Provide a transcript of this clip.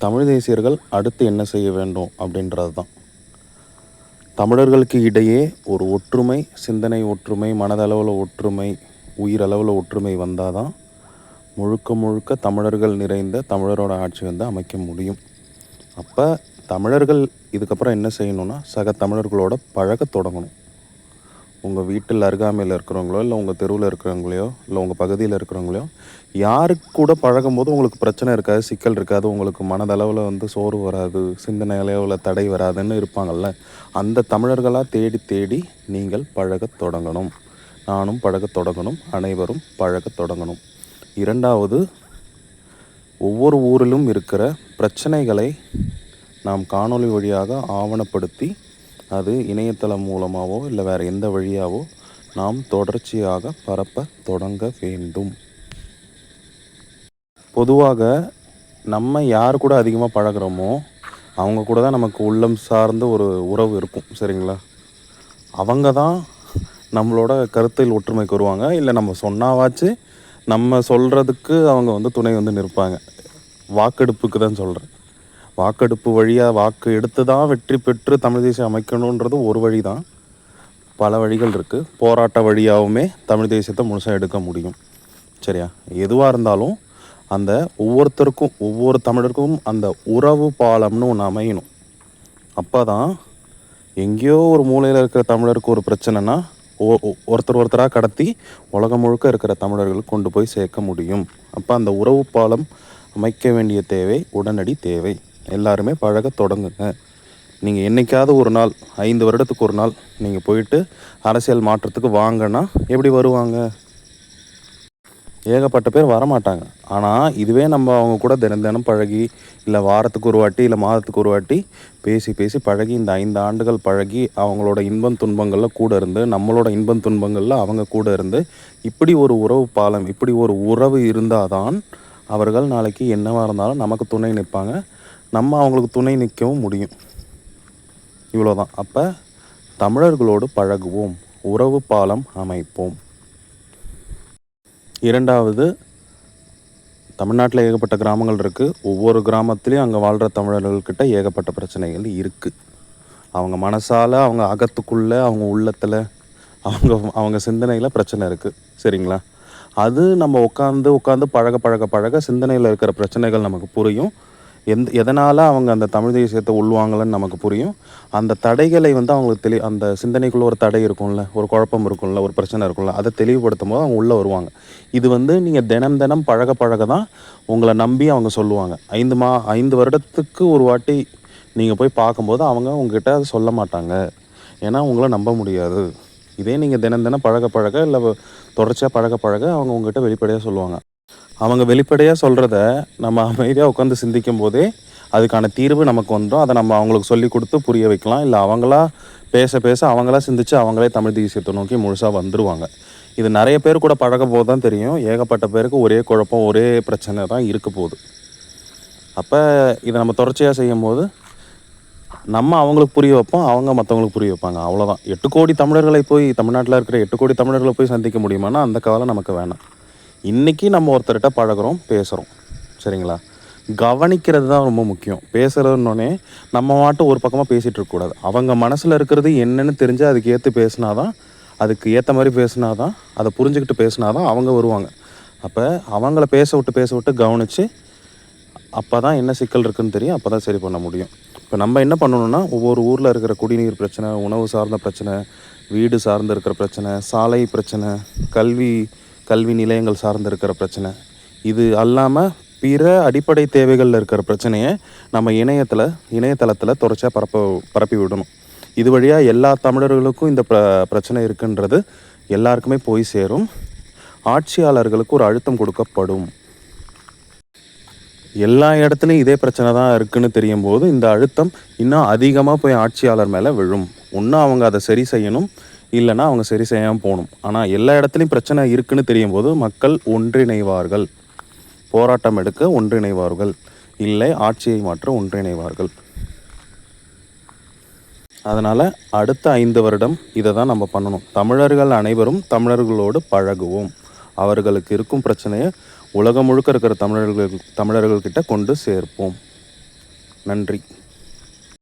தமிழ் தேசியர்கள் அடுத்து என்ன செய்ய வேண்டும் அப்படின்றது தான். தமிழர்களுக்கு இடையே ஒரு ஒற்றுமை, சிந்தனை ஒற்றுமை, மனதளவில் ஒற்றுமை, உயிரளவில் ஒற்றுமை வந்தால் தான் முழுக்க முழுக்க தமிழர்கள் நிறைந்த தமிழரோட ஆட்சி வந்து அமைக்க முடியும். அப்போ தமிழர்கள் இதுக்கப்புறம் என்ன செய்யணும்னா, சக தமிழர்களோட பழக தொடங்கணும். உங்கள் வீட்டில் அருகாமையில் இருக்கிறவங்களோ, இல்லை உங்கள் தெருவில் இருக்கிறவங்களையோ, இல்லை உங்கள் பகுதியில் இருக்கிறவங்களையோ, யாருக்கு கூட பழகும்போது உங்களுக்கு பிரச்சனை இருக்காது, சிக்கல் இருக்காது, உங்களுக்கு மனதளவில் வந்து சோர்வு வராது, சிந்தனை அளவில் தடை வராதுன்னு இருப்பாங்கள்ல, அந்த தமிழர்களாக தேடி தேடி நீங்கள் பழகத் தொடங்கணும். நானும் பழகத் தொடங்கணும், அனைவரும் பழகத் தொடங்கணும். இரண்டாவது, ஒவ்வொரு ஊரிலும் இருக்கிற பிரச்சனைகளை நாம் காணொளி வழியாக ஆவணப்படுத்தி, அது இணையதளம் மூலமாகவோ இல்லை வேறு எந்த வழியாகவோ நாம் தொடர்ச்சியாக பரப்ப தொடங்க வேண்டும். பொதுவாக நம்ம யார் கூட அதிகமாக பழகிறோமோ அவங்க கூட தான் நமக்கு உள்ளம் சார்ந்த ஒரு உறவு இருக்கும், சரிங்களா? அவங்க தான் நம்மளோட கருத்தில் ஒற்றுமைக்கு வருவாங்க. இல்லை நம்ம சொன்னாவாச்சு நம்ம சொல்கிறதுக்கு அவங்க வந்து துணை வந்து நிற்பாங்க. வாக்கெடுப்புக்கு தான் சொல்கிறேன். வாக்கெடுப்பு வழியாக வாக்கு எடுத்து தான் வெற்றி பெற்று தமிழ் தேசியம் அமைக்கணுன்றது ஒரு வழி தான். பல வழிகள் இருக்குது. போராட்ட வழியாகவுமே தமிழ் தேசியத்தை முழுசாக எடுக்க முடியும், சரியா? எதுவாக இருந்தாலும் அந்த ஒவ்வொருத்தருக்கும், ஒவ்வொரு தமிழருக்கும் அந்த உறவு பாலம்னு ஒன்று அமையணும். அப்போ தான் எங்கேயோ ஒரு மூலையில் இருக்கிற தமிழருக்கு ஒரு பிரச்சனைனா ஒருத்தராக கடத்தி உலகம் முழுக்க இருக்கிற தமிழர்களுக்கு கொண்டு போய் சேர்க்க முடியும். அப்போ அந்த உறவு பாலம் அமைக்க வேண்டிய தேவை உடனடி தேவை. எல்லாருமே பழக தொடங்குங்க. நீங்கள் என்றைக்காவது ஒரு நாள், 5 வருடத்துக்கு ஒரு நாள் நீங்கள் போயிட்டு அரசியல் மாற்றத்துக்கு வாங்கன்னா எப்படி வருவாங்க? ஏகப்பட்ட பேர் வரமாட்டாங்க. ஆனால் இதுவே நம்ம அவங்க கூட தினம் தினம் பழகி, இல்லை வாரத்துக்கு ஒரு வாட்டி, இல்லை மாதத்துக்கு ஒரு வாட்டி பேசி பேசி பழகி, இந்த 5 ஆண்டுகள் பழகி அவங்களோட இன்பம் துன்பங்களில் கூட இருந்து, நம்மளோட இன்பம் துன்பங்களில் அவங்க கூட இருந்து, இப்படி ஒரு உறவு பாலம், இப்படி ஒரு உறவு இருந்தால் தான் அவர்கள் நாளைக்கு என்னவாக இருந்தாலும் நமக்கு துணை நிற்பாங்க, நம்ம அவங்களுக்கு துணை நிற்கவும் முடியும். இவ்வளோதான். அப்போ தமிழர்களோடு பழகுவோம், உறவு பாலம் அமைப்போம். இரண்டாவது, தமிழ்நாட்டில் ஏகப்பட்ட கிராமங்கள் இருக்குது. ஒவ்வொரு கிராமத்துலேயும் அங்கே வாழ்கிற தமிழர்கள்கிட்ட ஏகப்பட்ட பிரச்சனைகள் இருக்குது. அவங்க மனசால், அவங்க அகத்துக்குள்ளே, அவங்க உள்ளத்தில், அவங்க சிந்தனையில் பிரச்சனை இருக்குது, சரிங்களா? அது நம்ம உட்காந்து பழக சிந்தனையில் இருக்கிற பிரச்சனைகள் நமக்கு புரியும். எதனால் அவங்க அந்த தமிழ் தேசியத்தை உள்வாங்கலன்னு நமக்கு புரியும். அந்த தடைகளை வந்து அவங்களுக்கு அந்த சிந்தனைக்குள்ளே ஒரு தடை இருக்கும்ல, ஒரு குழப்பம் இருக்கும்ல, ஒரு பிரச்சனை இருக்கும்ல, அதை தெளிவுபடுத்தும் போது அவங்க உள்ளே வருவாங்க. இது வந்து நீங்கள் தினம் பழக தான் உங்களை நம்பி அவங்க சொல்லுவாங்க. 5 வருடத்துக்கு ஒரு வாட்டி நீங்கள் போய் பார்க்கும்போது அவங்க உங்ககிட்ட அதை சொல்ல மாட்டாங்க. ஏன்னா உங்களை நம்ப முடியாது. இதே நீங்கள் தினம் பழக இல்லை தொடர்ச்சியாக பழக அவங்க உங்ககிட்ட வெளிப்படையாக சொல்லுவாங்க. அவங்க வெளிப்படையாக சொல்கிறத நம்ம அமைதியாக உட்காந்து சிந்திக்கும் போதே அதுக்கான தீர்வு நமக்கு வந்துடும். அதை நம்ம அவங்களுக்கு சொல்லி கொடுத்து புரிய வைக்கலாம். இல்லை அவங்களா பேச அவங்களா சிந்தித்து அவங்களே தமிழ் தேசியத்தை நோக்கி முழுசாக வந்துடுவாங்க. இது நிறைய பேர் கூட பழக போது தான் தெரியும். ஏகப்பட்ட பேருக்கு ஒரே குழப்பம், ஒரே பிரச்சனை தான் இருக்க போகுது. அப்போ இதை நம்ம தொடர்ச்சியாக செய்யும் போது நம்ம அவங்களுக்கு புரிய வைப்போம், அவங்க மற்றவங்களுக்கு புரிய வைப்பாங்க. அவ்வளோதான். 8 கோடி தமிழர்களை போய், தமிழ்நாட்டில் இருக்கிற 8 கோடி தமிழர்களை போய் சந்திக்க முடியுமானா அந்த காலம் நமக்கு வேணாம். இன்றைக்கி நம்ம ஒருத்தர்கிட்ட பழகிறோம், பேசுகிறோம், சரிங்களா? கவனிக்கிறது தான் ரொம்ப முக்கியம். பேசுகிறதுன்னொன்னே நம்ம மாட்டு ஒரு பக்கமாக பேசிகிட்டு இருக்கக்கூடாது. அவங்க மனசில் இருக்கிறது என்னென்னு தெரிஞ்சு அதுக்கு ஏற்று பேசினா தான், அதுக்கு ஏற்ற மாதிரி பேசினா தான், அதை புரிஞ்சுக்கிட்டு பேசினா தான் அவங்க வருவாங்க. அப்போ அவங்கள பேச விட்டு கவனித்து அப்போ தான் என்ன சிக்கல் இருக்குதுன்னு தெரியும். அப்போ தான் சரி பண்ண முடியும். இப்போ நம்ம என்ன பண்ணணுன்னா, ஒவ்வொரு ஊரில் இருக்கிற குடிநீர் பிரச்சனை, உணவு சார்ந்த பிரச்சனை, வீடு சார்ந்து இருக்கிற பிரச்சனை, சாலை பிரச்சனை, கல்வி நிலையங்கள் சார்ந்து இருக்கிற பிரச்சனை, இது அல்லாமல் பிற அடிப்படை தேவைகளில் இருக்கிற பிரச்சனையை நம்ம இணையதளத்தில் தொடர்ச்சியாக பரப்பி விடணும். இது வழியாக எல்லா தமிழர்களுக்கும் இந்த பிரச்சனை இருக்குன்றது எல்லாருக்குமே போய் சேரும். ஆட்சியாளர்களுக்கு ஒரு அழுத்தம் கொடுக்கப்படும். எல்லா இடத்துலையும் இதே பிரச்சனை தான் இருக்குதுன்னு தெரியும் போது இந்த அழுத்தம் இன்னும் அதிகமாக போய் ஆட்சியாளர் மேலே விழும். இன்னும் அவங்க அதை சரி செய்யணும், இல்லைன்னா அவங்க சரி செய்யாமல் போகணும். ஆனால் எல்லா இடத்துலையும் பிரச்சனை இருக்குதுன்னு தெரியும் போது மக்கள் ஒன்றிணைவார்கள், போராட்டம் எடுக்க ஒன்றிணைவார்கள், இல்லை ஆட்சியை மாற்ற ஒன்றிணைவார்கள். அதனால் அடுத்த 5 வருடம் இதை தான் நம்ம பண்ணணும். தமிழர்கள் அனைவரும் தமிழர்களோடு பழகுவோம். அவர்களுக்கு இருக்கும் பிரச்சனையை உலகம் முழுக்க இருக்கிற தமிழர்கள்கிட்ட கொண்டு சேர்ப்போம். நன்றி.